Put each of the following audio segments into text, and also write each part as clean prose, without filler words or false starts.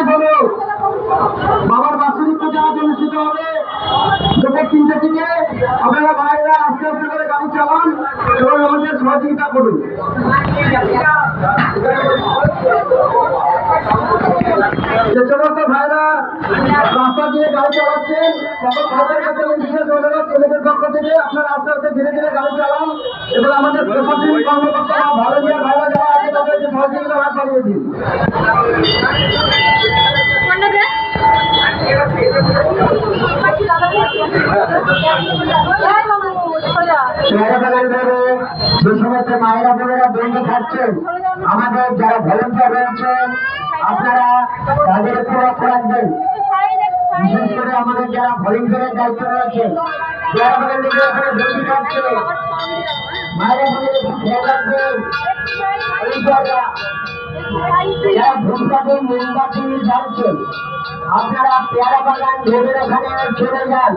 হলো বাবার বাৎসরিক পূজা আজ অনুষ্ঠিত হবে দুপুর 3টে থেকে। আপনারা ভাইরা আস্তে আস্তে করে গাড়ি চালান এবং আমাদের সহযোগিতা করুন। যে সমস্ত ভাইরা রাস্তা দিয়ে গাড়ি চালাচ্ছেন সকল ভাইদের কাছে বিশেষ অনুরোধ কমিটির পক্ষ থেকে আপনারা আস্তে আস্তে ধীরে ধীরে গাড়ি চালান এবং আমাদের প্রশাসনিক কর্মকর্তারা ভলান্টিয়ার ভাইরা যারা আছে তাদেরকে সহযোগিতার হাত বাড়িয়ে দিন। যে সমস্ত মায়েরা বোনেরা বন্ধু থাকছেন আমাদের যারা ভলান্টিয়ার রয়েছেন আপনারা তাদের একটু লক্ষ্য রাখবেন। বিশেষ করে আমাদের যারা ভলান্টিয়ারের দায়িত্ব রয়েছে যারা আমাদের নিজে এখানে বেশি থাকছে মায়েরা বোনেরা একটু খেয়াল রাখবেন। যারা ভূমিকাকে মোমবাতি জ্বালছেন আপনারা পেয়ারা বাগান রোডের ওখানে চলে যান।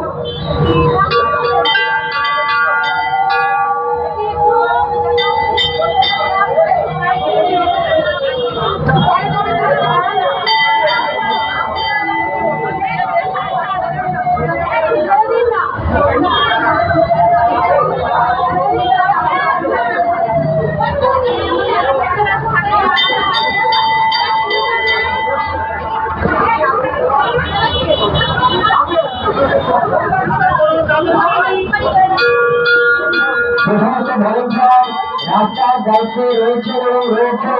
রাস্তার দায়িত্বে রয়েছে এবং রয়েছে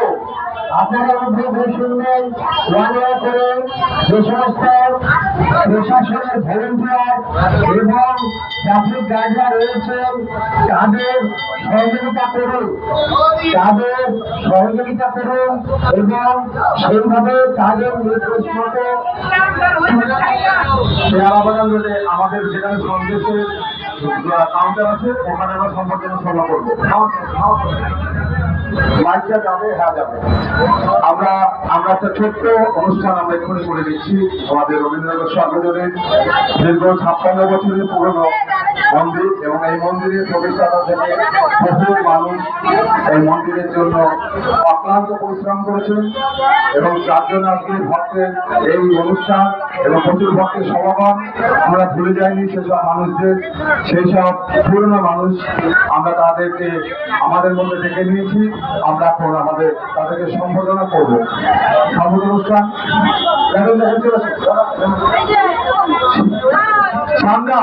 আপনারা মধ্যে শুনবেন ওয়ানে করে যে সমস্ত প্রশাসনের ভলান্টিয়ার এবং ট্রাফিক গার্ডরা রয়েছেন তাদের সহযোগিতা করুন এবং সেইভাবে তাদের নির্দেশ মতো আমাদের যেখানে সন্দেশের কাউন্টার আছে ওখানে আমরা সম্পর্কে সভা করবো। মাইকটা যাবে, হ্যাঁ যাবে। আমরা একটা ছোট্ট অনুষ্ঠান আমরা এক্ষুনি করে দিচ্ছি। আমাদের রবীন্দ্রনাথ সর্বজনীন দীর্ঘ 56 বছরের পুরনো মন্দির এবং এই মন্দিরের প্রতিষ্ঠাতা থেকে বহু মানুষ এই মন্দিরের জন্য অক্লান্ত পরিশ্রম করেছেন এবং যার জন্য আজকে ভক্তের এই অনুষ্ঠান এবং প্রচুর ভক্তের সমাগম আমরা ভুলে যাইনি সেসব মানুষদের, সেই সব পুরনো মানুষ আমরা তাদেরকে আমাদের মধ্যে ডেকে নিয়েছি। আমরা এখন তাদেরকে সম্বোধনা করবো। সম্বোধন অনুষ্ঠান সামনা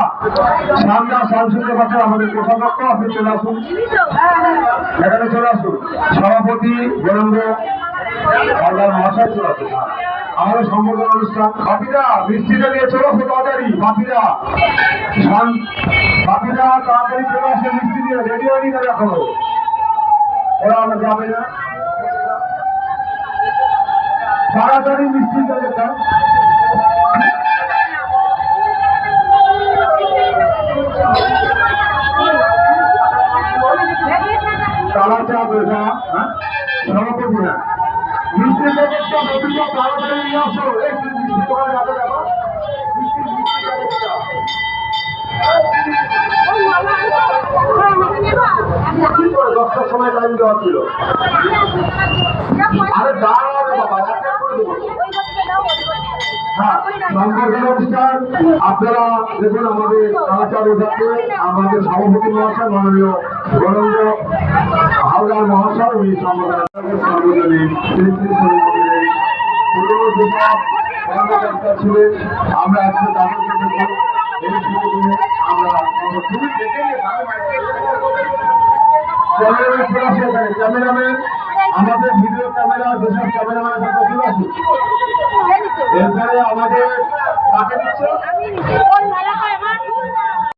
সাংসদের পাশে আমাদের কোষাধ্যক্ষ আপনি চলে আসুন, এখানে চলে আসুন। সভাপতি বরেন্দ্র হালদার মহাশয় চলে আসুন। আমাদের সম্বোধন অনুষ্ঠান বাপিরা মিষ্টিটা নিয়ে চলে আসো তাড়াতাড়ি। বাপিরা তাড়াতাড়ি চলে আসে মিষ্টি নিয়ে, রেডি হয়নি না এখনো, ওরা আমরা যাবে না, তাড়াতাড়ি মিষ্টি যাবে। কালা চা বেজা সভাপতি না মিষ্টি প্যাকেটটা ববিটা তাড়াতাড়ি নিয়ে আসো। একটু মিষ্টি তোমার যাবে দেখো, মিষ্টি প্যাকেটটা 10টার সময় টাইম দেওয়া ছিল। আরে দাঁড়াও বাবা, অনুষ্ঠান আপনারা দেখুন। আমাদের কালাচার বিভাগকে আমাদের সভাপতি মহাশয় মাননীয় বরেন্দ্র হালদার মহাশয় উনি ছিলেন। আমরা আজকে তাদেরকে দেখুন এই শুভদিনে আমরা ক্যামেরাম্যান আমাদের ভিডিও ক্যামেরা যেসব ক্যামেরাম্যান চলে আসুন। এরপরে আমাদের